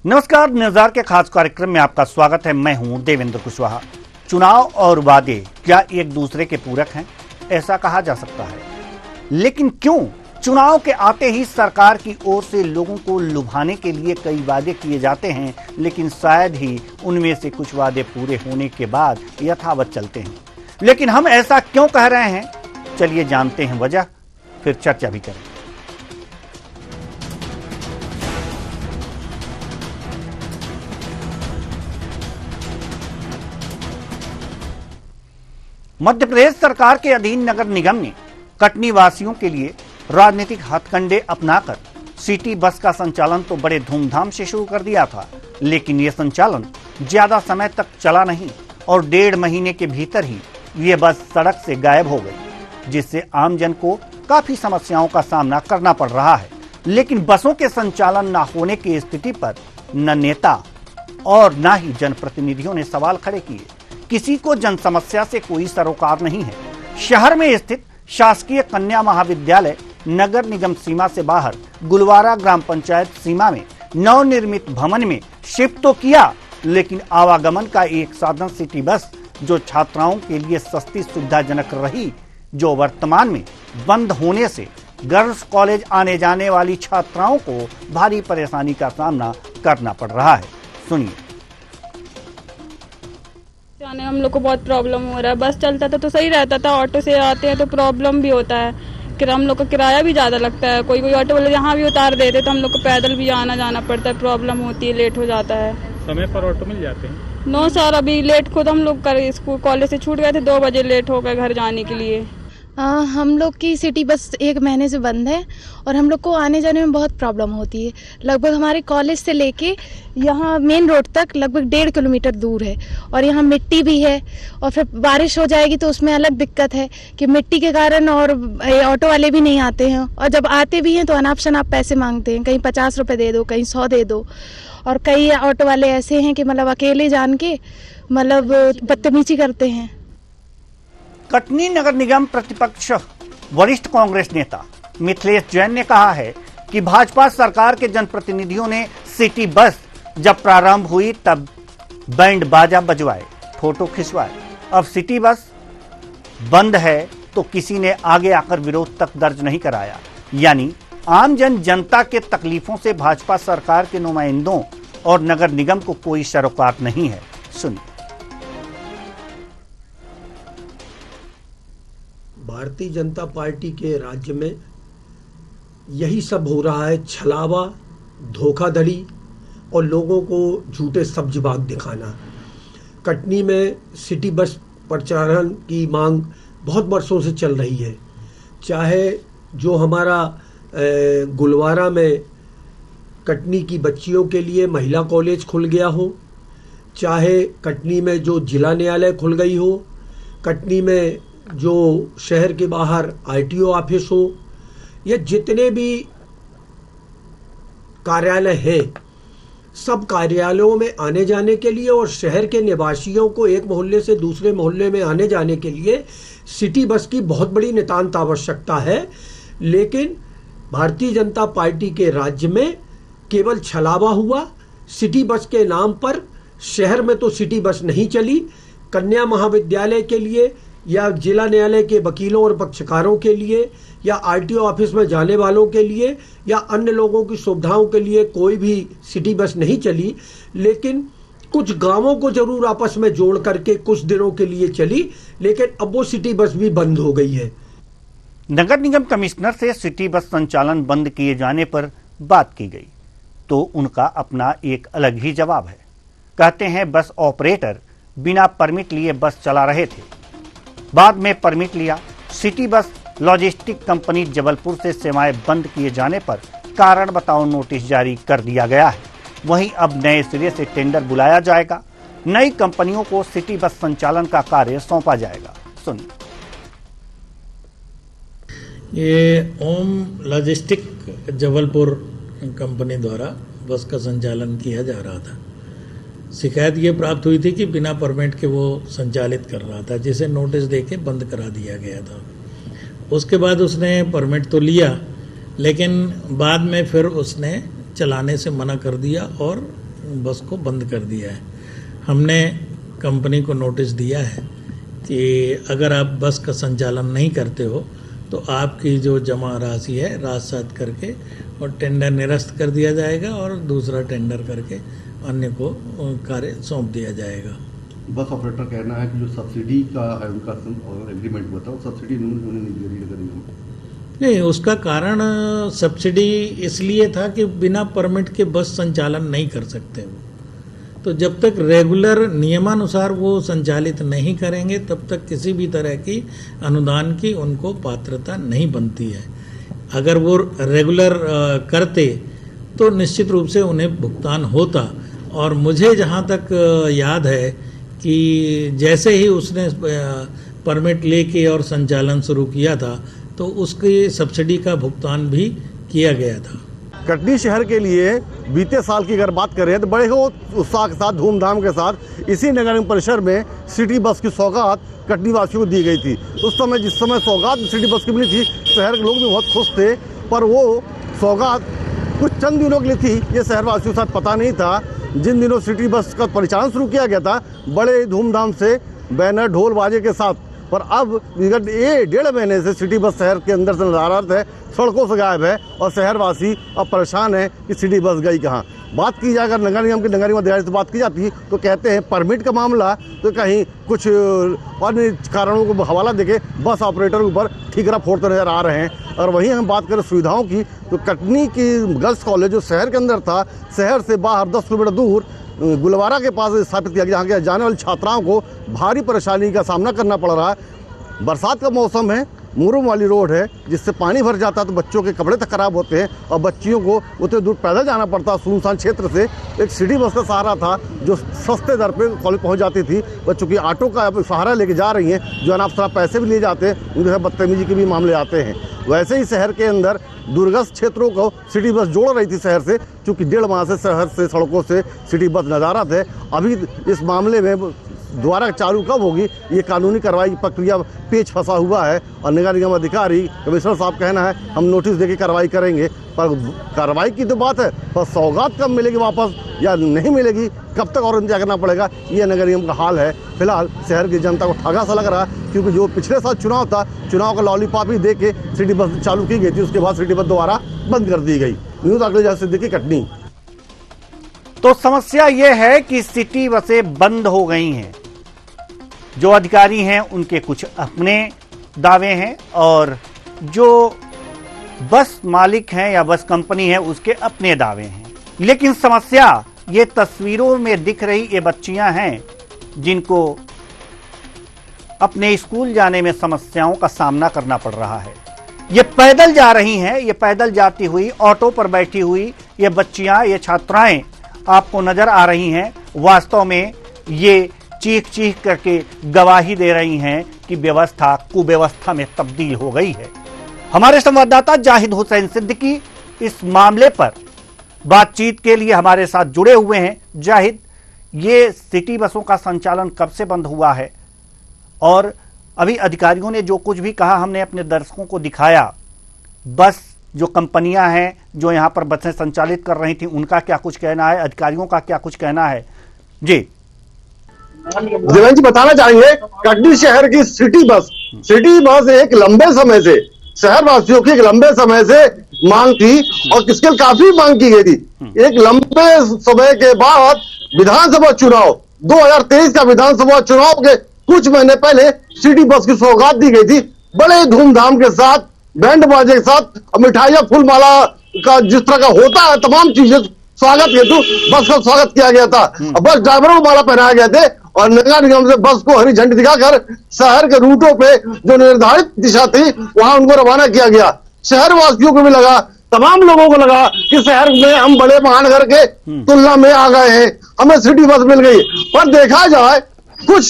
नमस्कार, न्यूज़ार के खास कार्यक्रम में आपका स्वागत है। मैं हूं देवेंद्र कुशवाहा। चुनाव और वादे क्या एक दूसरे के पूरक हैं? ऐसा कहा जा सकता है, लेकिन क्यों चुनाव के आते ही सरकार की ओर से लोगों को लुभाने के लिए कई वादे किए जाते हैं, लेकिन शायद ही उनमें से कुछ वादे पूरे होने के बाद यथावत चलते हैं। लेकिन हम ऐसा क्यों कह रहे हैं? चलिए जानते हैं वजह, फिर चर्चा भी करें। मध्य प्रदेश सरकार के अधीन नगर निगम ने कटनी वासियों के लिए राजनीतिक हथकंडे अपनाकर सिटी बस का संचालन तो बड़े धूमधाम से शुरू कर दिया था, लेकिन यह संचालन ज्यादा समय तक चला नहीं और 1.5 महीने के भीतर ही यह बस सड़क से गायब हो गई, जिससे आमजन को काफी समस्याओं का सामना करना पड़ रहा है। लेकिन बसों के संचालन न होने की स्थिति पर न नेता और न ही जनप्रतिनिधियों ने सवाल खड़े किए। किसी को जन समस्या से कोई सरोकार नहीं है। शहर में स्थित शासकीय कन्या महाविद्यालय नगर निगम सीमा से बाहर गुलवारा ग्राम पंचायत सीमा में नवनिर्मित भवन में शिफ्ट तो किया, लेकिन आवागमन का एक साधन सिटी बस, जो छात्राओं के लिए सस्ती सुविधाजनक रही, जो वर्तमान में बंद होने से गर्ल्स कॉलेज आने जाने वाली छात्राओं को भारी परेशानी का सामना करना पड़ रहा है। सुनिए। जाने हम लोग को बहुत प्रॉब्लम हो रहा है। बस चलता था तो सही रहता था, ऑटो से आते हैं तो प्रॉब्लम भी होता है। हम लोग का किराया भी ज़्यादा लगता है। कोई ऑटो वाले यहाँ भी उतार देते तो हम लोग को पैदल भी आना जाना पड़ता है, प्रॉब्लम होती है, लेट हो जाता है। समय पर ऑटो मिल जाते हैं? नो सर, अभी लेट खुद हम लोग स्कूल कॉलेज से छूट गए थे, 2 बजे लेट हो गए घर जाने के लिए। हम लोग की सिटी बस 1 महीने से बंद है और हम लोग को आने जाने में बहुत प्रॉब्लम होती है। लगभग हमारे कॉलेज से लेके यहाँ मेन रोड तक लगभग 1.5 किलोमीटर दूर है और यहाँ मिट्टी भी है, और फिर बारिश हो जाएगी तो उसमें अलग दिक्कत है कि मिट्टी के कारण और ऑटो वाले भी नहीं आते हैं, और जब आते भी हैं तो अनाप शनाप पैसे मांगते हैं, कहीं 50 रुपये दे दो, कहीं 100 दे दो। और कई ऑटो वाले ऐसे हैं कि मतलब अकेले जान के मतलब बदतमीजी करते हैं। कटनी नगर निगम प्रतिपक्ष वरिष्ठ कांग्रेस नेता मिथिलेश जैन ने कहा है कि भाजपा सरकार के जनप्रतिनिधियों ने सिटी बस जब प्रारंभ हुई तब बैंड बाजा बजवाए, फोटो खिंचवाए। अब सिटी बस बंद है तो किसी ने आगे आकर विरोध तक दर्ज नहीं कराया। यानी आम जनता के तकलीफों से भाजपा सरकार के नुमाइंदों और नगर निगम को कोई सरोकार नहीं है। सुनिए। भारतीय जनता पार्टी के राज्य में यही सब हो रहा है, छलावा, धोखाधड़ी और लोगों को झूठे सब्ज बाग दिखाना। कटनी में सिटी बस परिचालन की मांग बहुत वर्षों से चल रही है। चाहे जो हमारा गुलवारा में कटनी की बच्चियों के लिए महिला कॉलेज खुल गया हो, चाहे कटनी में जो जिला न्यायालय खुल गई हो, कटनी में जो शहर के बाहर आईटीओ ऑफिस हो, या जितने भी कार्यालय हैं, सब कार्यालयों में आने जाने के लिए और शहर के निवासियों को एक मोहल्ले से दूसरे मोहल्ले में आने जाने के लिए सिटी बस की बहुत बड़ी नितांत आवश्यकता है। लेकिन भारतीय जनता पार्टी के राज्य में केवल छलावा हुआ। सिटी बस के नाम पर शहर में तो सिटी बस नहीं चली। कन्या महाविद्यालय के लिए या जिला न्यायालय के वकीलों और पक्षकारों के लिए या आरटीओ ऑफिस में जाने वालों के लिए या अन्य लोगों की सुविधाओं के लिए कोई भी सिटी बस नहीं चली। लेकिन कुछ गांवों को जरूर आपस में जोड़ करके कुछ दिनों के लिए चली, लेकिन अब वो सिटी बस भी बंद हो गई है। नगर निगम कमिश्नर से सिटी बस संचालन बंद किए जाने पर बात की गई तो उनका अपना एक अलग ही जवाब है। कहते हैं बस ऑपरेटर बिना परमिट लिए बस चला रहे थे, बाद में परमिट लिया। City bus logistic company Jabalpur से सेवाएं बंद किए जाने पर कारण बताओ नोटिस जारी कर दिया गया है। वहीं अब नए सिरे से टेंडर बुलाया जाएगा, नई कंपनियों को सिटी बस संचालन का कार्य सौंपा जाएगा। सुनिए। ये ओम लॉजिस्टिक जबलपुर कंपनी द्वारा बस का संचालन किया जा रहा था। शिकायत ये प्राप्त हुई थी कि बिना परमिट के वो संचालित कर रहा था, जिसे नोटिस देके बंद करा दिया गया था। उसके बाद उसने परमिट तो लिया, लेकिन बाद में फिर उसने चलाने से मना कर दिया और बस को बंद कर दिया है। हमने कंपनी को नोटिस दिया है कि अगर आप बस का संचालन नहीं करते हो तो आपकी जो जमा राशि है राजसात करके और टेंडर निरस्त कर दिया जाएगा और दूसरा टेंडर करके अन्य को कार्य सौंप दिया जाएगा। बस ऑपरेटर कहना है कि जो सब्सिडी का है उनका एग्रीमेंट हुआ था वो सब्सिडी उन्होंने नहीं दे रही नगर निगम। नहीं, उसका कारण सब्सिडी इसलिए था कि बिना परमिट के बस संचालन नहीं कर सकते वो। तो जब तक रेगुलर नियमानुसार वो संचालित नहीं करेंगे तब तक किसी भी तरह की अनुदान की उनको पात्रता नहीं बनती है। अगर वो रेगुलर करते तो निश्चित रूप से उन्हें भुगतान होता। और मुझे जहाँ तक याद है कि जैसे ही उसने परमिट लेके और संचालन शुरू किया था तो उसकी सब्सिडी का भुगतान भी किया गया था। कटनी शहर के लिए बीते साल की अगर बात करें तो बड़े हो उत्साह के साथ धूमधाम के साथ इसी नगर निगम परिसर में सिटी बस की सौगात कटनी वासियों को दी गई थी। उस समय जिस समय सौगात सिटी बस की मिली थी शहर के लोग भी बहुत खुश थे, पर वो सौगात कुछ चंद दिनों के लिए थी, ये शहर वासियों के साथ पता नहीं था। जिन दिनों सिटी बस का परिचालन शुरू किया गया था बड़े धूमधाम से बैनर ढोल बाजे के साथ, पर अब विगत 1.5 महीने से सिटी बस शहर के अंदर से नदारत है, सड़कों से गायब है और शहरवासी अब परेशान है कि सिटी बस गई कहाँ। बात की जाए अगर नगर निगम अधिकारी से बात की जाती तो कहते हैं परमिट का मामला तो कहीं कुछ अन्य कारणों को हवाला देके बस ऑपरेटर के ऊपर ठीकरा फोड़ते नजर आ रहे हैं। और वहीं हम बात करें सुविधाओं की तो कटनी की गर्ल्स कॉलेज जो शहर के अंदर था, शहर से बाहर 10 किलोमीटर दूर गुलवारा के पास स्थापित किया गया, जहाँ के जाने वाली छात्राओं को भारी परेशानी का सामना करना पड़ रहा है। बरसात का मौसम है, मुरुम वाली रोड है जिससे पानी भर जाता है तो बच्चों के कपड़े तक खराब होते हैं और बच्चियों को उतने दूर पैदल जाना पड़ता। सुनसान क्षेत्र से एक सिटी बस का सहारा था जो सस्ते दर पे कॉलेज पहुंच जाती थी। बच्चों की ऑटो का सहारा लेके जा रही हैं जो अनाप शनाप पैसे भी लिए जाते हैं, उनके साथ बदतमीजी के भी मामले आते हैं। वैसे ही शहर के अंदर दुर्गस्थ क्षेत्रों को सिटी बस जोड़ रही थी शहर से, चूँकि 1.5 माह से शहर से सड़कों से सिटी बस नदारत है। अभी इस मामले में दोबारा चालू कब होगी ये कानूनी कार्रवाई की प्रक्रिया पेच फंसा हुआ है और नगर निगम अधिकारी कमिश्नर साहब कहना है हम नोटिस देके कार्रवाई करेंगे, पर कार्रवाई की तो बात है, पर सौगात कब मिलेगी वापस या नहीं मिलेगी, कब तक और इंतजार करना पड़ेगा, ये नगर निगम का हाल है। फिलहाल शहर की जनता को ठगा सा लग रहा है क्योंकि जो पिछले साल चुनाव था, चुनाव का लॉलीपॉप ही दे के सिटी बस चालू की गई थी, उसके बाद सिटी बस दोबारा बंद कर दी गई। न्यूज़ अखिलेश सिद्दीकी, कटनी। तो समस्या यह है कि सिटी बसें बंद हो गई हैं। जो अधिकारी हैं उनके कुछ अपने दावे हैं और जो बस मालिक हैं या बस कंपनी है उसके अपने दावे हैं। लेकिन समस्या ये तस्वीरों में दिख रही ये बच्चियां हैं जिनको अपने स्कूल जाने में समस्याओं का सामना करना पड़ रहा है। ये पैदल जा रही हैं, ये पैदल जाती हुई ऑटो पर बैठी हुई ये बच्चियां, ये छात्राएं आपको नजर आ रही हैं। वास्तव में ये चीख चीख करके गवाही दे रही हैं कि व्यवस्था कुव्यवस्था में तब्दील हो गई है। हमारे संवाददाता जाहिद हुसैन सिद्दीकी इस मामले पर बातचीत के लिए हमारे साथ जुड़े हुए हैं। जाहिद, ये सिटी बसों का संचालन कब से बंद हुआ है और अभी अधिकारियों ने जो कुछ भी कहा हमने अपने दर्शकों को दिखाया, बस जो कंपनियां हैं जो यहां पर बसें संचालित कर रही थी उनका क्या कुछ कहना है, अधिकारियों का क्या कुछ कहना है? जी देवेंद्र जी बताना चाहेंगे कटनी शहर की सिटी बस एक लंबे समय से शहर वासियों की एक लंबे समय से मांग थी और किसके काफी मांग की गई थी। एक लंबे समय के बाद विधानसभा चुनाव 2023 का विधानसभा चुनाव के कुछ महीने पहले सिटी बस की सौगात दी गई थी, बड़े धूमधाम के साथ, बैंड बाजे के साथ, मिठाइयां, फूल माला का जिस तरह का होता है तमाम चीजें स्वागत हेतु बस का स्वागत किया गया था। बस ड्राइवरों को माला पहनाया गया थे और नगर निगम से बस को हरी झंडी दिखाकर शहर के रूटों पे जो निर्धारित दिशा थी वहां उनको रवाना किया गया। शहर वासियों को भी लगा, तमाम लोगों को लगा कि शहर में हम बड़े महानगर के तुलना में आ गए हैं, हमें सिटी बस मिल गई। पर देखा जाए कुछ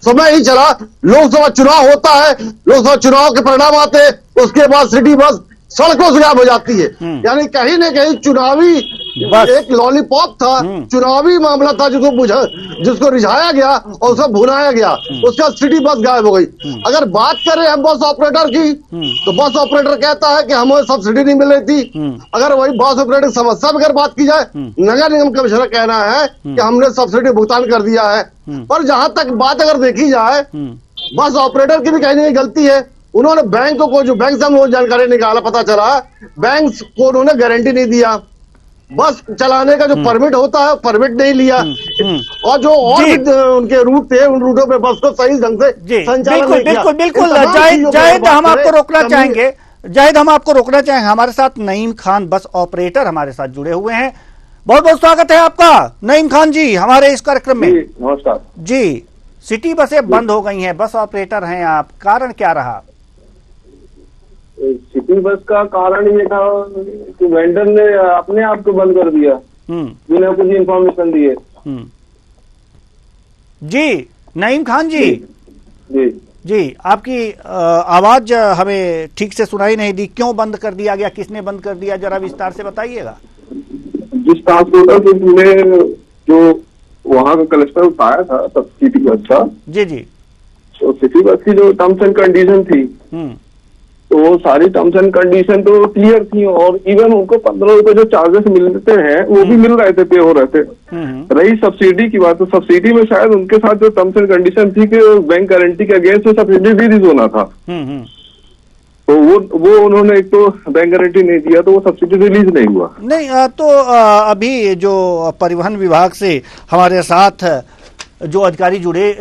समय ही चला, लोकसभा चुनाव होता है, लोकसभा चुनाव के परिणाम आते हैं, उसके बाद सिटी बस सड़कों से गायब हो जाती है। यानी कहीं न कहीं चुनावी एक लॉलीपॉप था, चुनावी मामला था जिसको रिझाया गया और उसे भुनाया गया, उसके बाद सिटी बस गायब हो गई। अगर बात करें हम बस ऑपरेटर की, तो बस ऑपरेटर कहता है कि हमें सब्सिडी नहीं मिल रही थी। अगर वही बस ऑपरेटर समस्या में अगर बात की जाए, नगर निगम कमिश्नर कहना है कि हमने सब्सिडी भुगतान कर दिया है। पर जहां तक बात अगर देखी जाए, बस ऑपरेटर की भी कहीं नहीं गलती है। उन्होंने बैंक को जो बैंक से हम जानकारी निकाला, पता चला बैंक को उन्होंने गारंटी नहीं दिया, बस चलाने का जो परमिट होता है परमिट नहीं लिया, और जो और भी उनके रूट थे उन रूटों पे बस को सही ढंग से संचालन नहीं किया। बिल्कुल जाहिद हम आपको रोकना चाहेंगे, हमारे साथ नईम खान बस ऑपरेटर हमारे साथ जुड़े हुए हैं। बहुत बहुत स्वागत है आपका नईम खान जी हमारे इस कार्यक्रम में। नमस्कार जी, सिटी बसें बंद हो गई हैं, बस ऑपरेटर हैं आप, कारण क्या रहा? सिटी बस का कारण ये था कि वेंडर ने अपने आप को बंद कर दिया बिना कुछ इंफॉर्मेशन दिए। जी नईम खान जी, जी आपकी आवाज हमें ठीक से सुनाई नहीं दी, क्यों बंद कर दिया गया, किसने बंद कर दिया, जरा विस्तार से बताइएगा। जिस ट्रांसपोर्टर ने जो वहाँ का कलेक्टर उठाया था सब सिटी बस का, जी जी, तो सिटी बस की जो टर्म्स एंड कंडीशन थी, तो वो सारी टर्म्स एंड कंडीशन तो क्लियर थी, और इवन उनको 15 रुपए जो चार्जेस मिलते हैं वो भी मिल रहे थे, पे हो रहे थे। रही सब्सिडी की बात, तो सब्सिडी में शायद उनके साथ जो टर्म्स एंड कंडीशन थी कि बैंक गारंटी के अगेंस्ट सब्सिडी रिलीज होना था, तो वो उन्होंने एक तो बैंक गारंटी नहीं दिया, तो वो सब्सिडी रिलीज नहीं हुआ। नहीं तो अभी जो परिवहन विभाग से हमारे साथ जो अधिकारी जुड़े,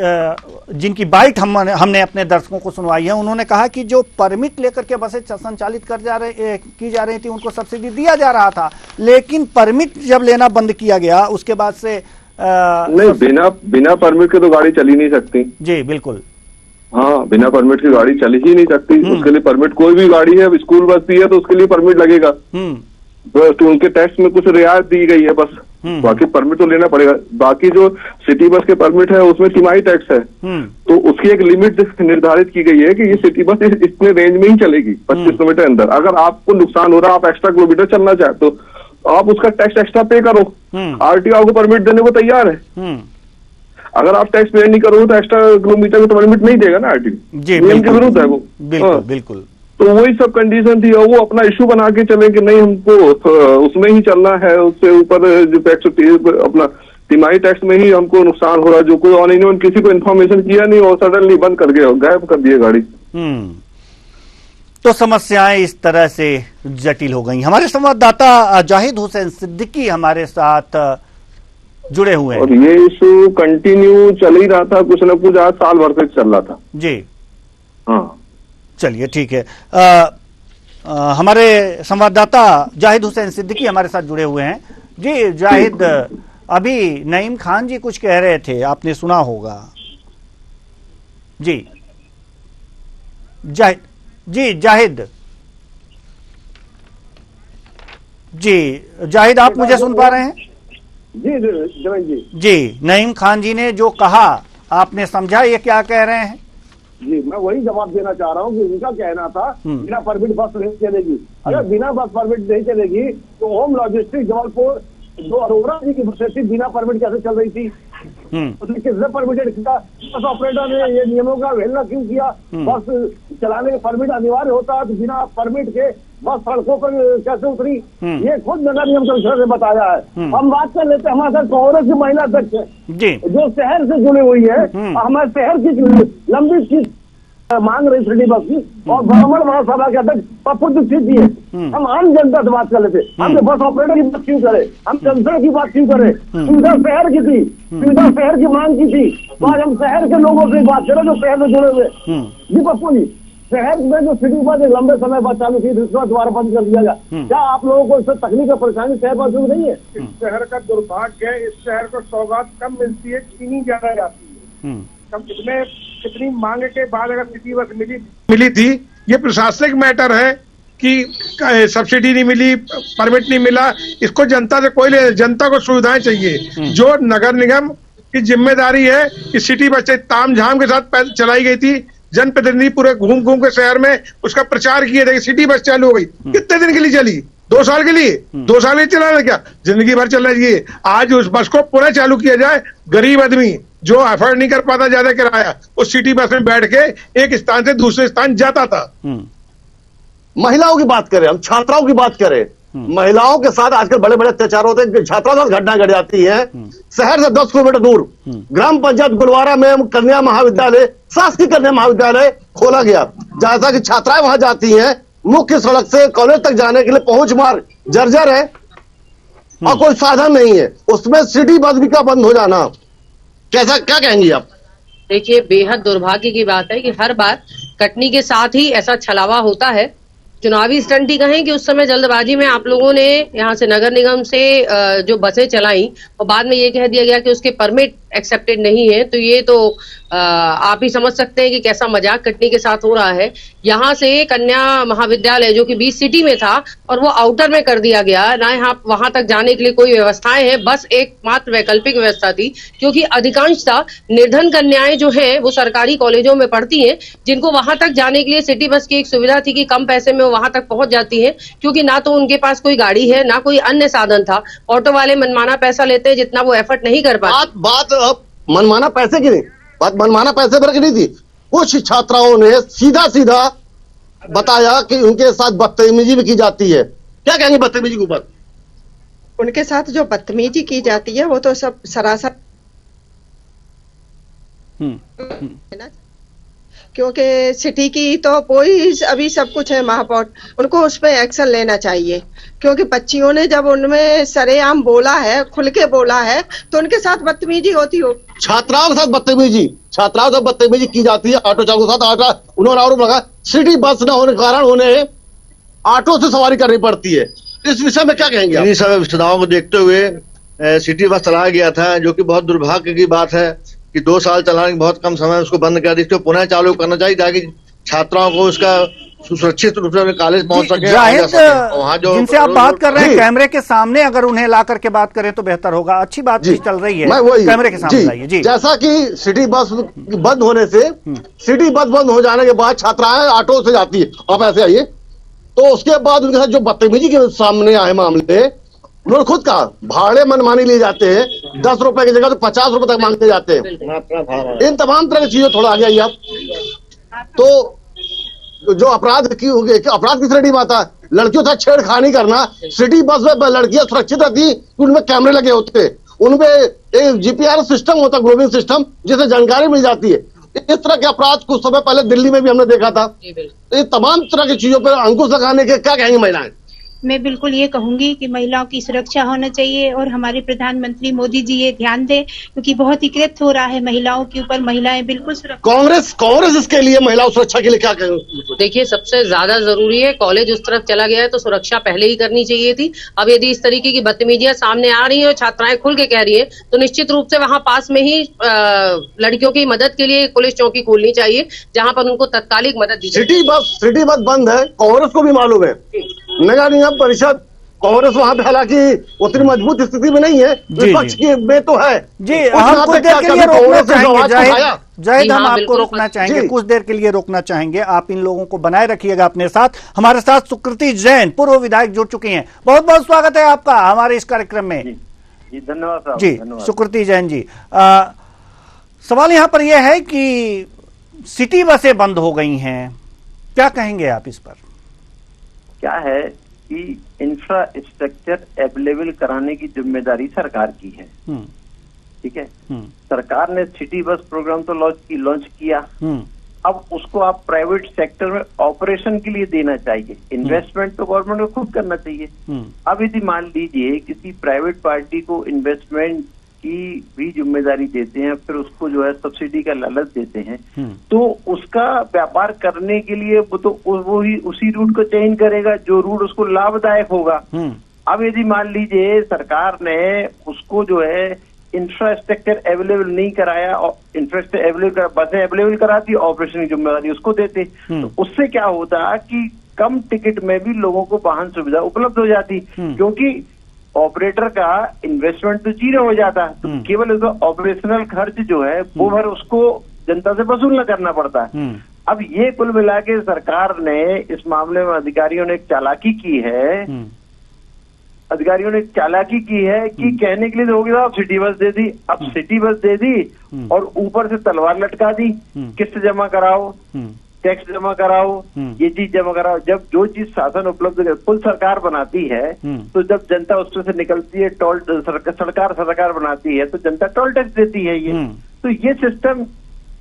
जिनकी बाइट हमने अपने दर्शकों को सुनवाई है, उन्होंने कहा कि जो परमिट लेकर के बसें संचालित की जा रही थी उनको सब्सिडी दिया जा रहा था, लेकिन परमिट जब लेना बंद किया गया उसके बाद से नहीं, बिना परमिट के तो गाड़ी चल ही नहीं सकती। जी बिल्कुल, हाँ, बिना परमिट की गाड़ी चल ही नहीं सकती। उसके लिए परमिट, कोई भी गाड़ी है, स्कूल बस भी है तो उसके लिए परमिट लगेगा। तो उनके टैक्स में कुछ रियायत दी गई है बस, बाकी परमिट तो लेना पड़ेगा। बाकी जो सिटी बस के परमिट है उसमें तिमाही टैक्स है, तो उसकी एक लिमिट निर्धारित की गई है कि ये सिटी बस इतने रेंज में ही चलेगी, 25 किलोमीटर अंदर। अगर आपको नुकसान हो रहा है, आप एक्स्ट्रा किलोमीटर चलना चाहते हो, तो आप उसका टैक्स एक्स्ट्रा पे करो। आरटीओ आपको परमिट देने को तैयार है। अगर आप टैक्स पे नहीं करोगे तो एक्स्ट्रा किलोमीटर का परमिट नहीं देगा ना आरटीओ, नियम के विरुद्ध है वो। बिल्कुल, तो वही सब कंडीशन थी, और वो अपना इशू बना के चले कि नहीं हमको उसमें ही चलना है, उससे ऊपर जो टैक्स अपना तिमाही टैक्स में ही हमको नुकसान हो रहा है, जो कोई और इन्होंने किसी को इन्फॉर्मेशन किया नहीं और सडनली बंद कर गया, गायब कर दिया गाड़ी। तो समस्याएं इस तरह से जटिल हो गई। हमारे संवाददाता जाहिद हुसैन सिद्दीकी हमारे साथ जुड़े हुए हैं। और ये इशू कंटिन्यू चल ही रहा था, कुछ न कुछ आज साल भर से चल रहा था। जी हाँ, चलिए ठीक है। हमारे संवाददाता जाहिद हुसैन सिद्दीकी हमारे साथ जुड़े हुए हैं। जी जाहिद, अभी नईम खान जी कुछ कह रहे थे, आपने सुना होगा। जी जाहिद, जी जाहिद, आप मुझे सुन पा रहे हैं? जी, नईम खान जी ने जो कहा आपने समझा, ये क्या कह रहे हैं? जी, मैं वही जवाब देना चाह रहा हूँ कि उनका कहना था बिना परमिट बस नहीं चलेगी। अगर बिना बस परमिट नहीं चलेगी तो होम लॉजिस्टिक जबलपुर जो अरोड़ा जी की बसें थी बिना परमिट कैसे चल रही थी? उसने किसने परमिटेड किया? बस ऑपरेटर ने ये नियमों का अवहेलना क्यों किया? बस चलाने का परमिट अनिवार्य होता है तो बिना परमिट के बस सड़कों पर कैसे उतरी? ये खुद नगर निगम कमिश्नर ने बताया है। हम बात कर लेते हैं, हमारे साथ कांग्रेस की महिला अध्यक्ष है जो शहर से जुड़ी हुई है, हमारे शहर की लंबी चीज मांग रही सिटी बस की, और ब्राह्मण महासभा के अध्यक्ष पप्पू दीक्षित जी है। हम आम जनता से बात कर लेते, हम बस ऑपरेटर की बात क्यों करें, हम कंसर्न की बात क्यों करें? सुविधा शहर की थी, सुविधा शहर की मांग की थी, तो आज हम शहर के लोगों से बात करें जो शहर से जुड़े हुए। जी पप्पू जी, शहर में जो सिटी बस एक लंबे समय बाद चालू थी, दूसरा दोबारा बंद कर दिया गया, क्या आप लोगों को इससे तकलीफ और परेशानी शहर वासियों को नहीं है? इस शहर का दुर्भाग्य है, इस शहर को सौगात कम मिलती है, चीनी ज्यादा जाती है। कम कितनी मांग के बाद अगर सिटी बस मिली थी, ये प्रशासनिक मैटर है कि सब्सिडी नहीं मिली, परमिट नहीं मिला, इसको जनता से कोई ले, जनता को सुविधाएं चाहिए। जो नगर निगम की जिम्मेदारी है कि सिटी बसें ताम झाम के साथ चलाई गई थी, जनप्रतिनिधि पूरे घूम घूम के शहर में उसका प्रचार किए थे कि सिटी बस चालू हो गई। कितने दिन के लिए चली? 2 साल के लिए? 2 साल नहीं चलाना क्या? जिंदगी भर चलना चाहिए। आज उस बस को पुनः चालू किया जाए। गरीब आदमी जो अफोर्ड नहीं कर पाता ज्यादा किराया, उस सिटी बस में बैठ के एक स्थान से दूसरे स्थान जाता था। महिलाओं की बात करें, हम छात्राओं की बात करें, महिलाओं के साथ आजकल बड़े बड़े अत्याचार होते हैं, छात्राओं के साथ घटना घट जाती है। शहर से 10 किलोमीटर दूर ग्राम पंचायत गुलवारा में कन्या महाविद्यालय, शासकीय कन्या महाविद्यालय खोला गया। जैसा कि छात्राएं वहां जाती हैं, मुख्य सड़क से कॉलेज तक जाने के लिए पहुंच मार्ग जर्जर है और कोई साधन नहीं है। उसमें सिटी बस भी का बंद हो जाना, कैसा, क्या कहेंगी आप? देखिए, बेहद दुर्भाग्य की बात है कि हर बार कटनी के साथ ही ऐसा छलावा होता है। चुनावी स्टंट ही कहें कि उस समय जल्दबाजी में आप लोगों ने यहाँ से नगर निगम से जो बसें चलाई और बाद में ये कह दिया गया कि उसके परमिट एक्सेप्टेड नहीं है, तो ये तो आप ही समझ सकते हैं कि कैसा मजाक कटनी के साथ हो रहा है। यहाँ से कन्या महाविद्यालय जो कि बीच सिटी में था और वो आउटर में कर दिया गया, ना यहाँ वहां तक जाने के लिए कोई व्यवस्थाएं हैं, बस एकमात्र वैकल्पिक व्यवस्था थी, क्योंकि अधिकांशतः निर्धन कन्याएं जो हैं वो सरकारी कॉलेजों में पढ़ती हैं, जिनको वहां तक जाने के लिए सिटी बस की एक सुविधा थी कि कम पैसे में वो वहां तक पहुंच जाती हैं, क्योंकि ना तो उनके पास कोई गाड़ी है ना कोई अन्य साधन था। ऑटो वाले मनमाना पैसा लेते हैं जितना वो एफर्ट नहीं कर पाते। बात अब मनमाना पैसे की नहीं, बात मनमाना पैसे पर की नहीं थी। कुछ छात्राओं ने सीधा सीधा बताया कि उनके साथ बदतमीजी भी की जाती है। क्या कहेंगे बदतमीजी के ऊपर? उनके साथ जो बदतमीजी की जाती है वो तो सब सरासर क्योंकि सिटी की तो कोई अभी सब कुछ है महापौर, उनको उस पर एक्शन लेना चाहिए, क्योंकि बच्चियों ने जब उनमें सरेआम बोला है, खुल के बोला है, तो उनके साथ बदतमीजी होती हो। छात्राओं के साथ बदतमीजी की जाती है। ऑटो चालकों के साथ उन्होंने आरोप लगा सिटी बस न होने के कारण उन्हें ऑटो से सवारी करनी पड़ती है। इस विषय में क्या कहेंगे? इन्हीं सब विस्तृताओं को देखते हुए सिटी बस चलाया गया था, जो कि बहुत दुर्भाग्य की बात है कि 2 साल चलाने के बहुत कम समय उसको बंद कर दी। इसको पुनः चालू करना चाहिए ताकि छात्राओं को उसका सुरक्षित रूप से कॉलेज पहुंच सके। वहाँ जो जिनसे आप बात कर रहे हैं कैमरे के सामने अगर उन्हें ला करके बात करें तो बेहतर होगा। अच्छी बात चल रही है, कैमरे के सामने लाइए जी। जैसा कि सिटी बस बंद होने से, सिटी बस बंद हो जाने के बाद छात्राएं ऑटो से जाती है, आप ऐसे आइए, तो उसके बाद उनके साथ जो बदतमीजी के सामने आए मामले, उन्होंने खुद कहा भाड़े मनमानी लिए जाते हैं, 10 रुपए की जगह तो 50 रुपए तक मांगते जाते हैं। इन तमाम तरह की चीजें थोड़ा आगे आइए आप। तो जो अपराध की श्रेणी में आता है, लड़कियों से छेड़खानी करना। सिटी बस में लड़कियां सुरक्षित रहती, उनमें कैमरे लगे होते, उनमें एक जीपीआर सिस्टम होता, ग्लोबिंग सिस्टम, जिससे जानकारी मिल जाती है। इस तरह के अपराध कुछ समय पहले दिल्ली में भी हमने देखा था। ये तमाम तरह की चीजों पर अंकुश लगाने के क्या कहेंगे महिलाएं? मैं बिल्कुल ये कहूंगी कि महिलाओं की सुरक्षा होना चाहिए और हमारे प्रधानमंत्री मोदी जी ये ध्यान दें, क्योंकि बहुत ही कृत्य हो रहा है महिलाओं के ऊपर। महिलाएं बिल्कुल सुरक्षित। कांग्रेस इसके लिए महिलाओं सुरक्षा के लिए क्या कहेंगे? देखिए, सबसे ज्यादा जरूरी है, कॉलेज उस तरफ चला गया है तो सुरक्षा पहले ही करनी चाहिए थी। अब यदि इस तरीके की बदतमीजियां सामने आ रही है और छात्राएं खुल के कह रही है, तो निश्चित रूप से वहां पास में ही लड़कियों की मदद के लिए पुलिस चौकी खोलनी चाहिए, जहां पर उनको तत्कालिक मदद दी। सिटी बस बंद है, कांग्रेस को भी मालूम है। नगर निगम परिषद, कांग्रेस वहां पे हालांकि उतनी मजबूत स्थिति में नहीं है, विपक्ष की में तो है जी। हम कुछ देर के लिए रोकना चाहेंगे जाहिद, हम आपको रोकना चाहेंगे, कुछ देर के लिए रोकना चाहेंगे। आप इन लोगों को बनाए रखिएगा अपने साथ। हमारे साथ सुकृति जैन, पूर्व विधायक, जुड़ चुकी हैं। बहुत बहुत स्वागत है आपका हमारे इस कार्यक्रम में जी। धन्यवाद जी। सुकृति जैन जी, सवाल यहाँ पर यह है कि सिटी बसें बंद हो गई हैं, क्या कहेंगे आप इस पर? क्या है कि इंफ्रास्ट्रक्चर अवेलेबल कराने की जिम्मेदारी सरकार की है, ठीक है। सरकार ने सिटी बस प्रोग्राम तो लॉन्च किया, अब उसको आप प्राइवेट सेक्टर में ऑपरेशन के लिए देना चाहिए। इन्वेस्टमेंट तो गवर्नमेंट को खुद करना चाहिए। अब यदि मान लीजिए किसी प्राइवेट पार्टी को इन्वेस्टमेंट की भी जिम्मेदारी देते हैं, फिर उसको जो है सब्सिडी का लालच देते हैं, तो उसका व्यापार करने के लिए वो ही उसी रूट को चयन करेगा जो रूट उसको लाभदायक होगा। अब यदि मान लीजिए सरकार ने उसको जो है इंफ्रास्ट्रक्चर अवेलेबल नहीं कराया और इंफ्रास्ट्रक्चर बसें अवेलेबल कराती, ऑपरेशन की जिम्मेदारी उसको देते, तो उससे क्या होता कि कम टिकट में भी लोगों को वाहन सुविधा उपलब्ध हो जाती, क्योंकि ऑपरेटर का इन्वेस्टमेंट तो जीरो हो जाता, तो केवल उसका ऑपरेशनल खर्च जो है वो भर उसको जनता से वसूल न करना पड़ता है। अब ये कुल मिला के सरकार ने इस मामले में अधिकारियों ने एक चालाकी की है, अधिकारियों ने चालाकी की है कि कहने के लिए तो होगी साहब सिटी बस दे दी, अब सिटी बस दे दी और ऊपर से तलवार लटका दी, किस्त जमा कराओ, टैक्स जमा कराओ, ये चीज जमा कराओ। जब जो चीज शासन उपलब्ध कुल सरकार बनाती है तो जब जनता उसमें से निकलती है टोल सरकार बनाती है तो जनता टोल टैक्स देती है। ये तो ये सिस्टम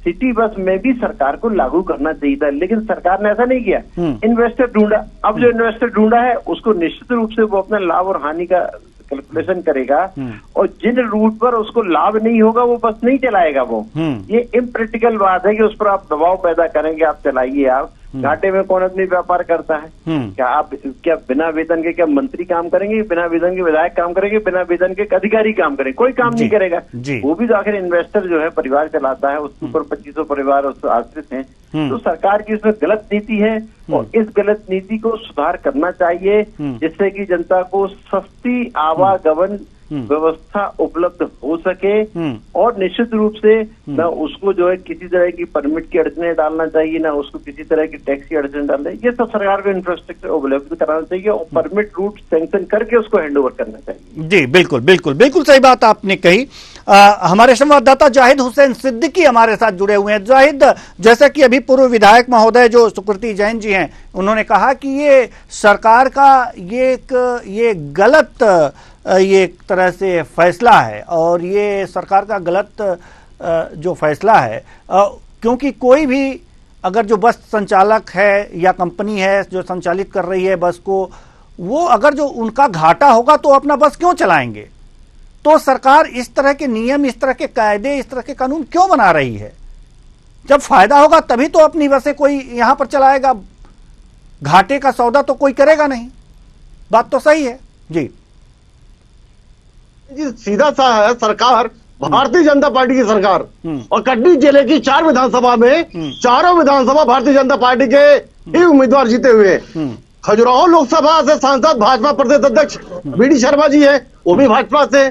सिटी बस में भी सरकार को लागू करना चाहिए था, लेकिन सरकार ने ऐसा नहीं किया। इन्वेस्टर ढूंढा, अब जो इन्वेस्टर ढूंढा है उसको निश्चित रूप से वो अपना लाभ और हानि का कैलकुलेशन करेगा और जिन रूट पर उसको लाभ नहीं होगा वो बस नहीं चलाएगा। वो ये इम्प्रैक्टिकल बात है कि उस पर आप दबाव पैदा करेंगे, आप चलाइए। आप घाटे में कौन आदमी व्यापार करता है? क्या बिना वेतन के क्या मंत्री काम करेंगे, बिना वेतन के विधायक काम करेंगे, बिना वेतन के अधिकारी काम करेंगे? कोई काम नहीं करेगा। वो भी तो आखिर इन्वेस्टर जो है परिवार चलाता है, उसके ऊपर 2500 परिवार उससे आश्रित हैं। तो सरकार की इसमें गलत नीति है और इस गलत नीति को सुधार करना चाहिए जिससे कि जनता को सस्ती आवागमन व्यवस्था उपलब्ध हो सके और निश्चित रूप से न उसको जो है किसी तरह की परमिट की अड़चने डालना चाहिए, ना उसको किसी तरह की टैक्स की अड़चने डालना चाहिए। ये सब सरकार को इंफ्रास्ट्रक्चर उपलब्ध कराना चाहिए और परमिट रूट सैंक्शन करके उसको हैंड ओवर करना चाहिए। जी बिल्कुल बिल्कुल बिल्कुल सही बात आपने कही। हमारे संवाददाता जाहिद हुसैन सिद्दीकी हमारे साथ जुड़े हुए हैं। जाहिद, जैसा कि अभी पूर्व विधायक महोदय जो सुकृति जैन जी हैं उन्होंने कहा कि ये सरकार का ये गलत ये एक तरह से फैसला है और ये सरकार का गलत जो फैसला है क्योंकि कोई भी अगर जो बस संचालक है या कंपनी है जो संचालित कर रही है बस को, वो अगर जो उनका घाटा होगा तो अपना बस क्यों चलाएंगे? तो सरकार इस तरह के नियम, इस तरह के कायदे, इस तरह के कानून क्यों बना रही है? जब फायदा होगा तभी तो अपनी बसें कोई यहां पर चलाएगा, घाटे का सौदा तो कोई करेगा नहीं। बात तो सही है जी। सीधा सा है, सरकार भारतीय जनता पार्टी की सरकार और कटनी जिले की 4 विधानसभा में चारों विधानसभा भारतीय जनता पार्टी के ही उम्मीदवार जीते हुए। खजुराहो लोकसभा से सांसद भाजपा प्रदेश अध्यक्ष बीडी शर्मा जी है, वो भी भाजपा से।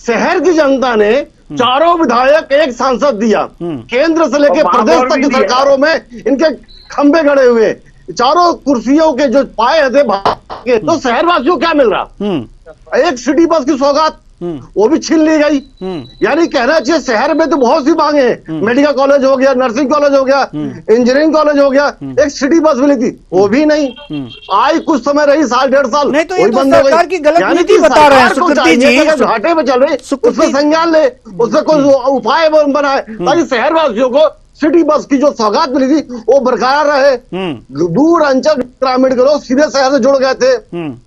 शहर की जनता ने चारों विधायक एक सांसद दिया, केंद्र से लेकर प्रदेश तक की सरकारों में इनके खंबे गड़े हुए, चारों कुर्सियों के जो पाए थे के, तो शहरवासियों क्या मिल रहा? एक सिटी बस की सौगात वो भी छीन ली गई। यानी कहना चाहिए शहर में तो बहुत सी मांगे हैं, मेडिकल कॉलेज हो गया, नर्सिंग कॉलेज हो गया, इंजीनियरिंग कॉलेज हो गया, एक सिटी बस मिली थी वो भी नहीं आई। कुछ समय रही, साल 1.5 साल नहीं, तो ये तो सरकार की गलत नीति बता रहे हैं सुकृति जी। घाटे में चल रही उसमें संज्ञान ले, उसमें कोई उपाय बनाए ताकि शहरवासियों को सिटी बस की जो सौगात मिली थी वो बरकरार रहे। दूर अंचल ग्रामीण के लोग सीधे शहर से जुड़ गए थे।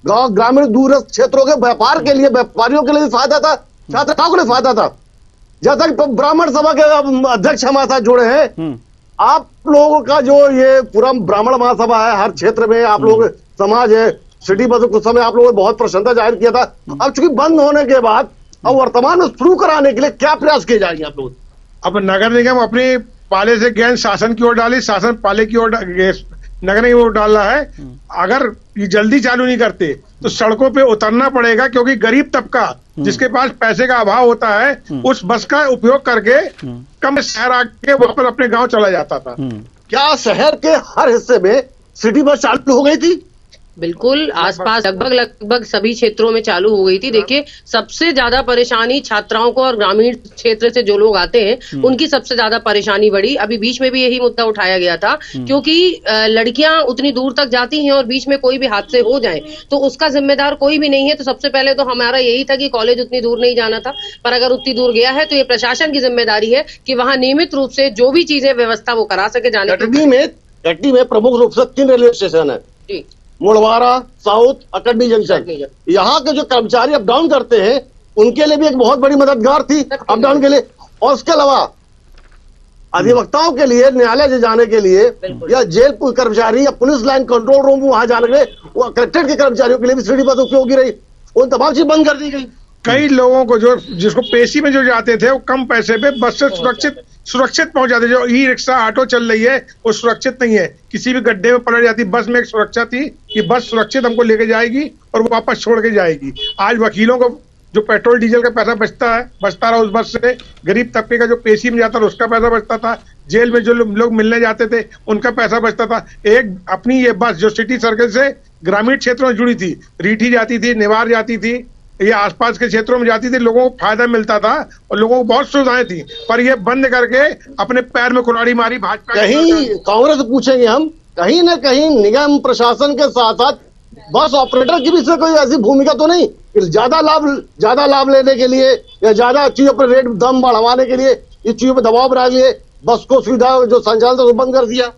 गांव ग्रामीण दूर क्षेत्रों के व्यापार के लिए, व्यापारियों के लिए फायदा था, छात्रों के लिए फायदा था। जैसा कि ब्राह्मण सभा के अध्यक्ष हमारे साथ जुड़े हैं, आप लोगों का जो ये पूरा ब्राह्मण महासभा है, हर क्षेत्र में आप लोग समाज है, सिटी बस कुछ समय आप लोगों ने बहुत प्रसन्नता जाहिर किया था। अब चूंकि बंद होने के बाद अब वर्तमान में शुरू कराने के लिए क्या प्रयास किए जाएंगे आप लोग? अब नगर निगम अपनी पाले से गेंद शासन की ओर डाली, शासन पाले की ओर नगर निगम की ओर डाल रहा है। अगर ये जल्दी चालू नहीं करते तो सड़कों पे उतरना पड़ेगा, क्योंकि गरीब तबका जिसके पास पैसे का अभाव होता है उस बस का उपयोग करके कम शहर आके वापस अपने गांव चला जाता था। क्या शहर के हर हिस्से में सिटी बस चालू हो गई थी? बिल्कुल, आसपास लगभग सभी क्षेत्रों में चालू हो गई थी। देखिए, सबसे ज्यादा परेशानी छात्राओं को और ग्रामीण क्षेत्र से जो लोग आते हैं उनकी सबसे ज्यादा परेशानी बढ़ी। अभी बीच में भी यही मुद्दा उठाया गया था, क्योंकि लड़कियां उतनी दूर तक जाती हैं और बीच में कोई भी हादसे हो जाए तो उसका जिम्मेदार कोई भी नहीं है। तो सबसे पहले तो हमारा यही था कि कॉलेज उतनी दूर नहीं जाना था, पर अगर उतनी दूर गया है तो ये प्रशासन की जिम्मेदारी है कि वहां नियमित रूप से जो भी चीजें व्यवस्था वो करा सके जाने। कटनी में प्रमुख रूप से 3 रेलवे स्टेशन है जी, मुड़वारा, साउथ, अकड़नी जंक्शन। यहाँ के जो कर्मचारी अप डाउन करते हैं उनके लिए भी एक बहुत बड़ी मददगार थी अप डाउन के लिए। और उसके अलावा अधिवक्ताओं के लिए न्यायालय से जाने के लिए या जेल कर्मचारी या पुलिस लाइन कंट्रोल रूम वहां जाने के लिए, वो कलेक्ट्रेट के कर्मचारियों के लिए भी सिटी बस उपयोगी रही। उन तमाम चीज बंद कर दी गई। कई लोगों को जो जिसको पेशी में जो जाते थे वो कम पैसे पे बस से सुरक्षित पहुंच जाते। जो ई रिक्शा ऑटो चल रही है वो सुरक्षित नहीं है, किसी भी गड्ढे में पलट जाती। बस में एक सुरक्षा थी कि बस सुरक्षित हमको लेके जाएगी और वो वापस छोड़ के जाएगी। आज वकीलों को जो पेट्रोल डीजल का पैसा बचता रहा उस बस से, गरीब तबके का जो पेशी में जाता था उसका पैसा बचता था, जेल में जो लोग मिलने जाते थे उनका पैसा बचता था। एक अपनी ये बस जो सिटी सर्कल से ग्रामीण क्षेत्रों में जुड़ी थी, रीठी जाती थी, निवार जाती थी, ये आसपास के क्षेत्रों में जाती थी, लोगों को फायदा मिलता था और लोगों को बहुत सुविधाएं थी। पर ये बंद करके अपने पैर में कुल्हाड़ी मारी भाजपा। कहीं कांग्रेस पूछेंगे हम, कहीं ना कहीं निगम प्रशासन के साथ साथ बस ऑपरेटर की भी इसमें कोई ऐसी भूमिका तो नहीं कि ज्यादा लाभ लेने के लिए या ज्यादा चीजों पर रेट दम बढ़वाने के लिए, इस चीजों पर दबाव बना लिए बस को सुविधा जो संचालन था बंद कर दिया।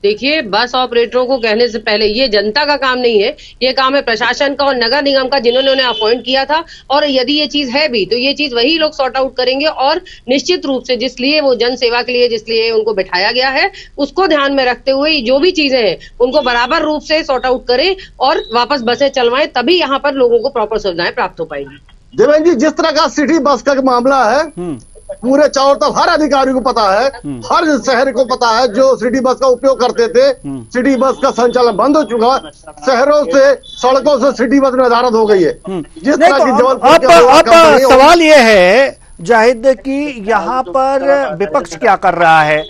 देखिए, बस ऑपरेटरों को कहने से पहले ये जनता का काम नहीं है, ये काम है प्रशासन का और नगर निगम का, जिन्होंने उन्हें अपॉइंट किया था। और यदि ये चीज है भी तो ये चीज वही लोग सॉर्ट आउट करेंगे और निश्चित रूप से जिसलिए वो जन सेवा के लिए जिसलिए उनको बिठाया गया है उसको ध्यान में रखते हुए जो भी चीजें हैं उनको बराबर रूप से सॉर्ट आउट करें और वापस बसें चलवाएं, तभी यहाँ पर लोगों को प्रॉपर सुविधाएं प्राप्त हो पाएंगी। देवेंद्र जी, जिस तरह का सिटी बस का मामला है पूरे चारों तरफ हर अधिकारी को पता है, हर शहर को पता है जो सिटी बस का उपयोग करते थे, सिटी बस का संचालन बंद हो चुका, शहरों से सड़कों से सिटी बस निर्धारित हो गई है। जिस तरह की अब सवाल ये है जाहिद कि यहाँ पर विपक्ष क्या कर रहा है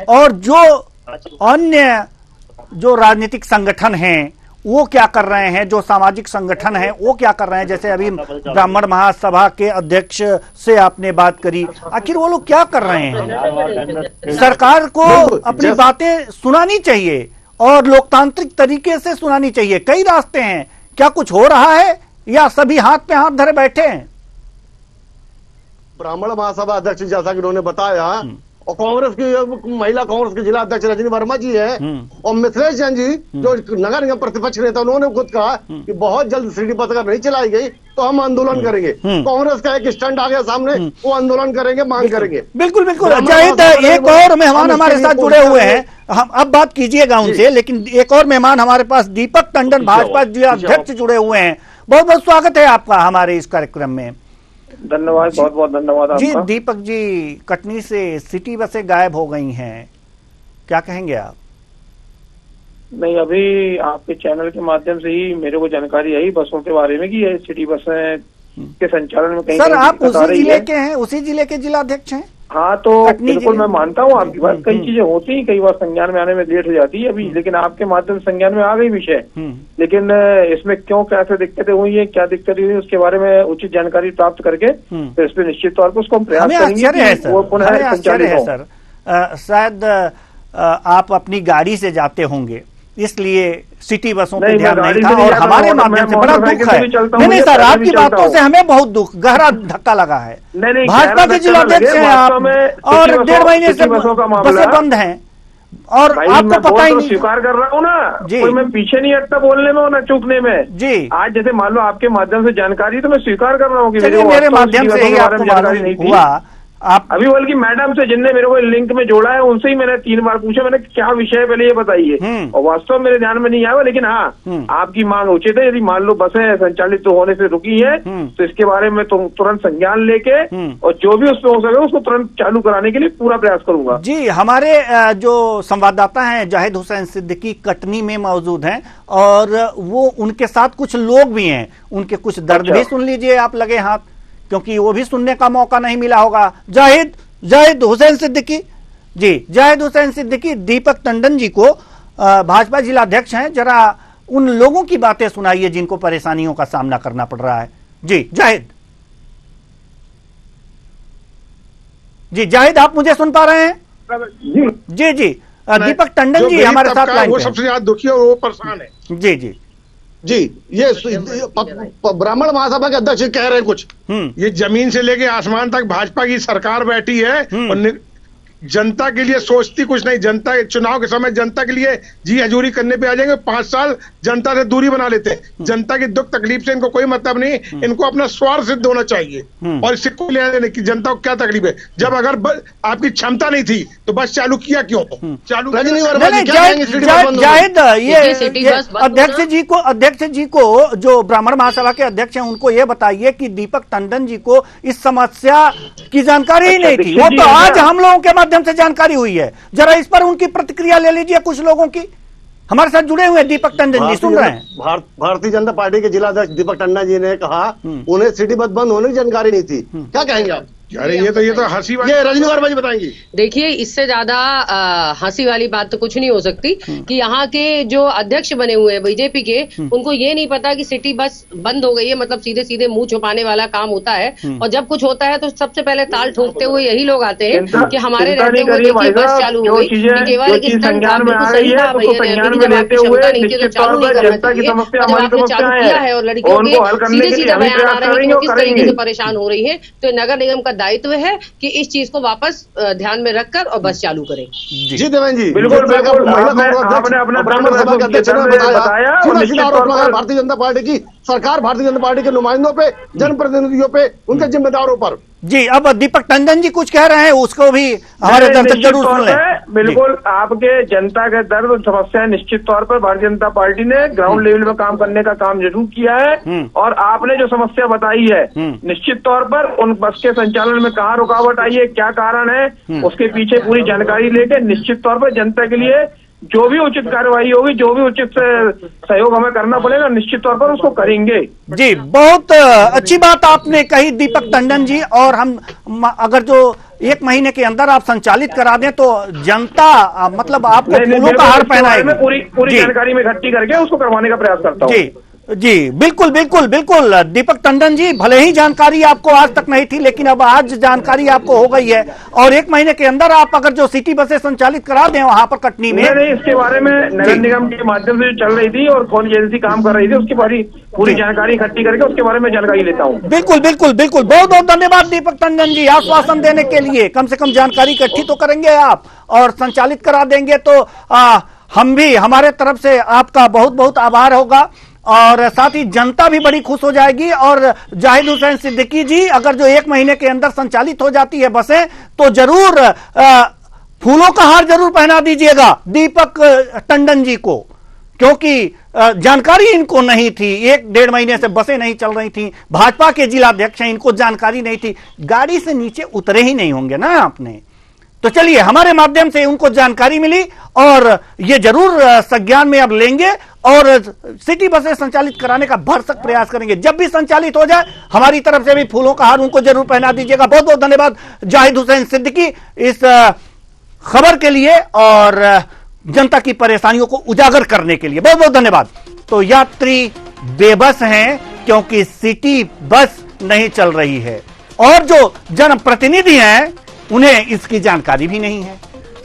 और जो अन्य जो राजनीतिक संगठन हैं वो क्या कर रहे हैं, जो सामाजिक संगठन हैं वो क्या कर रहे हैं। जैसे अभी ब्राह्मण महासभा के अध्यक्ष से आपने बात करी, आखिर वो लोग क्या कर रहे हैं? सरकार को अपनी बातें सुनानी चाहिए और लोकतांत्रिक तरीके से सुनानी चाहिए। कई रास्ते हैं, क्या कुछ हो रहा है या सभी हाथ पे हाथ धरे बैठे हैं? ब्राह्मण महासभा अध्यक्ष जैसा कि उन्होंने बताया और कांग्रेस की महिला कांग्रेस के जिला अध्यक्ष रजनी वर्मा जी है और मिथिलेश जैन जी जो नगर निगम प्रतिपक्ष नेता, उन्होंने खुद कहा कि बहुत जल्द सिटी बस अगर नहीं चलाई गई तो हम आंदोलन करेंगे। कांग्रेस का एक स्टैंड आ गया सामने, वो आंदोलन करेंगे, मांग करेंगे। बिल्कुल बिल्कुल। जाहिद, एक और मेहमान हमारे साथ जुड़े हुए हैं, हम अब बात कीजिएगा उनसे, लेकिन एक और मेहमान हमारे पास दीपक टंडन भाजपा जिला अध्यक्ष जुड़े हुए हैं। बहुत बहुत स्वागत है आपका हमारे इस कार्यक्रम में। धन्यवाद, बहुत बहुत धन्यवाद जी। आपका। दीपक जी, कटनी से सिटी बसें गायब हो गई हैं, क्या कहेंगे आप? नहीं, अभी आपके चैनल के माध्यम से ही मेरे को जानकारी आई बसों के बारे में कि ये सिटी बसें के संचालन में कहीं सर आप उसी जिले के हैं, उसी जिले के जिला अध्यक्ष हैं? हाँ, तो बिल्कुल मैं मानता हूँ आपकी बात। कई चीजें होती हैं, कई बार संज्ञान में आने में लेट हो जाती है अभी, लेकिन आपके माध्यम से संज्ञान में आ गई विषय। लेकिन इसमें क्यों कैसे दिक्कतें हुई है, क्या दिक्कत हुई है, उसके बारे में उचित जानकारी प्राप्त करके तो इस पर निश्चित तौर पर उसको हम प्रयास करेंगे कि वो पुनः संचालित हो। सर शायद आप अपनी गाड़ी से जाते होंगे इसलिए सिटी बसों पे ध्यान नहीं था और हमारे माध्यम से बड़ा दुख है। नहीं सर, आपकी बातों से हमें बहुत दुख, गहरा धक्का लगा है। भाजपा के जिला अध्यक्ष हैं आप और 1.5 महीने से बसें बंद हैं और आपको पता ही नहीं। स्वीकार कर रहा हूँ ना जी, मैं पीछे नहीं हटता बोलने में और न चूकने में जी। आज जैसे मान लो आपके माध्यम से जानकारी तो मैं स्वीकार कर रहा हूँ कि मेरे माध्यम से ही आपको जानकारी नहीं हुआ। आप अभी बल्कि मैडम से जिनने मेरे को लिंक में जोड़ा है उनसे ही मैंने 3 बार पूछा, मैंने क्या विषय है पहले ये बताइए, और वास्तव में मेरे ध्यान में नहीं आया। लेकिन हाँ, आपकी मांग उचित है। यदि मान लो बसें संचालित तो होने से रुकी है तो इसके बारे में तुरंत संज्ञान लेके और जो भी उसमें हो सके उसको तुरंत चालू कराने के लिए पूरा प्रयास करूंगा जी। हमारे जो संवाददाता हैं जाहिद हुसैन सिद्दीकी कटनी में मौजूद हैं और वो उनके साथ कुछ लोग भी हैं, उनके कुछ दर्द भी सुन लीजिए आप लगे हाथ, क्योंकि वो भी सुनने का मौका नहीं मिला होगा। जाहिद हुसैन सिद्दीकी जी, जाहिद हुसैन सिद्दीकी दीपक टंडन जी को भाजपा जिला अध्यक्ष हैं, जरा उन लोगों की बातें सुनाइए जिनको परेशानियों का सामना करना पड़ रहा है। जी जाहिद, आप मुझे सुन पा रहे हैं? जी जी। दीपक टंडन जी हमारे साथ लाइन वो सबसे ज्यादा दुखी और वो परेशान है। जी जी जी। ये ब्राह्मण महासभा के अध्यक्ष कह रहे हैं कुछ, ये जमीन से लेके आसमान तक भाजपा की सरकार बैठी है और जनता के लिए सोचती कुछ नहीं। जनता चुनाव के समय जनता के लिए जी हजूरी करने पे आ जाएंगे, 5 साल जनता से दूरी बना लेते हैं। जनता की दुख तकलीफ से इनको कोई मतलब नहीं, इनको अपना स्वार्थ सिद्ध होना चाहिए और इससे कोई लेना देने की जनता को क्या तकलीफ है। जब अगर आपकी क्षमता नहीं थी तो बस चालू किया क्यों? चालू जाहिद, ये अध्यक्ष जी को जो ब्राह्मण महासभा के अध्यक्ष हैं उनको ये बताइए कि दीपक टंडन जी को इस समस्या की जानकारी ही नहीं थी, वो तो आज हम लोगों के माध्यम से जानकारी हुई है। जरा इस पर उनकी प्रतिक्रिया ले लीजिए कुछ लोगों की, हमारे साथ जुड़े हुए हैं दीपक टंडन जी, सुन रहे हैं। भारतीय जनता पार्टी के जिला अध्यक्ष दीपक टंडन जी ने कहा उन्हें सिटी बस बंद होने की जानकारी नहीं थी। क्या कहेंगे आप? अरे ये तो हंसी वाली, ये रजनी वर्मा जी बताएंगी। देखिए, इससे ज्यादा हंसी वाली बात तो कुछ नहीं हो सकती कि यहाँ के जो अध्यक्ष बने हुए हैं बीजेपी के, उनको ये नहीं पता कि सिटी बस बंद हो गई है, मतलब सीधे सीधे मुंह छुपाने वाला काम होता है। और जब कुछ होता है तो सबसे पहले ताल ठोकते हुए यही लोग आते हैं कि हमारे रहते हुए देखिए बस चालू हो गई। केवल इस संज्ञान में सही कहा भैया ने, जब आपकी क्षमता नहीं थी तो चालू नहीं करना चाहिए। जब आपने चालू किया है और लड़कियों के सीधे सीधे बयान आ रहे हैं कि वो किस तरीके से परेशान हो रही है, तो नगर निगम का दायित्व है कि इस चीज को वापस ध्यान में रखकर और बस चालू करें। जी देवेंद्र जी, बिल्कुल आपने अपना भारतीय जनता पार्टी की सरकार, भारतीय जनता पार्टी के नुमाइंदों पे, जनप्रतिनिधियों पे, उनके जिम्मेदारों पर। जी, अब दीपक टंडन जी कुछ कह रहे हैं, उसको भी हमारे दर्शक जरूर सुन लें। बिल्कुल, आपके जनता के दर्द और समस्याएं निश्चित तौर पर भारतीय जनता पार्टी ने ग्राउंड लेवल में काम करने का काम जरूर किया है। और आपने जो समस्या बताई है, निश्चित तौर पर उन बस के संचालन में कहाँ रुकावट आई है, क्या कारण है, उसके पीछे पूरी जानकारी लेके निश्चित तौर पर जनता के लिए जो भी उचित कार्रवाई होगी, जो भी उचित सहयोग हमें करना पड़ेगा, निश्चित तौर पर उसको करेंगे। जी, बहुत अच्छी बात आपने कही दीपक टंडन जी। और हम अगर जो 1 महीने के अंदर आप संचालित करा दें तो जनता मतलब आपको फूलों का हार पहनाएगी। पूरी जानकारी में इकट्ठी करके उसको करवाने का प्रयास करता हूँ। जी, बिल्कुल बिल्कुल बिल्कुल दीपक टंडन जी, भले ही जानकारी आपको आज तक नहीं थी, लेकिन अब आज जानकारी आपको हो गई है। और 1 महीने के अंदर आप अगर जो सिटी बसें संचालित करा दें वहां पर कटनी में। नहीं, इसके बारे में नगर निगम के माध्यम से जो चल रही थी और कौन एजेंसी काम कर रही थी, उसकी पूरी जानकारी इकट्ठी करके उसके बारे में जानकारी लेता हूँ। बिल्कुल बिल्कुल बिल्कुल, बहुत बहुत धन्यवाद दीपक टंडन जी, आश्वासन देने के लिए। कम से कम जानकारी इकट्ठी तो करेंगे आप और संचालित करा देंगे तो हम भी, हमारे तरफ से आपका बहुत बहुत आभार होगा। और साथ ही जनता भी बड़ी खुश हो जाएगी। और जाहिद हुसैन सिद्दीकी जी, अगर जो 1 महीने के अंदर संचालित हो जाती है बसें तो जरूर फूलों का हार जरूर पहना दीजिएगा दीपक टंडन जी को, क्योंकि जानकारी इनको नहीं थी। 1-1.5 महीने से बसें नहीं चल रही थी। भाजपा के जिला अध्यक्ष हैं, इनको जानकारी नहीं थी। गाड़ी से नीचे उतरे ही नहीं होंगे ना आपने। तो चलिए, हमारे माध्यम से उनको जानकारी मिली और ये जरूर संज्ञान में अब लेंगे और सिटी बसें संचालित कराने का भरसक प्रयास करेंगे। जब भी संचालित हो जाए हमारी तरफ से भी फूलों का हार उनको जरूर पहना दीजिएगा। बहुत बहुत धन्यवाद जाहिद हुसैन सिद्दीकी इस खबर के लिए और जनता की परेशानियों को उजागर करने के लिए। बहुत बहुत धन्यवाद। तो यात्री बेबस हैं क्योंकि सिटी बस नहीं चल रही है और जो जनप्रतिनिधि हैं उन्हें इसकी जानकारी भी नहीं है।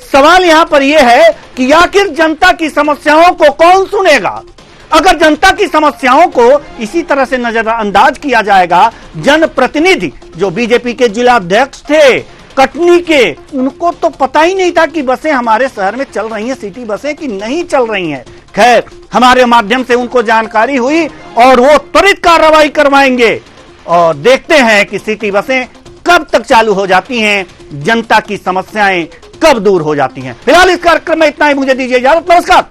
सवाल यहां पर यह है कि आखिर जनता की समस्याओं को कौन सुनेगा? अगर जनता की समस्याओं को इसी तरह से नजरअंदाज किया जाएगा, जनप्रतिनिधि जो बीजेपी के जिला अध्यक्ष थे कटनी के, उनको तो पता ही नहीं था कि बसें हमारे शहर में चल रही हैं, सिटी बसें कि नहीं चल रही हैं। खैर, हमारे माध्यम से उनको जानकारी हुई और वो त्वरित कार्रवाई करवाएंगे और देखते हैं कि सिटी बसें कब तक चालू हो जाती हैं, जनता की समस्याएं कब दूर हो जाती हैं। फिलहाल इस कार्यक्रम में इतना ही, मुझे दीजिए इजाजत, नमस्कार।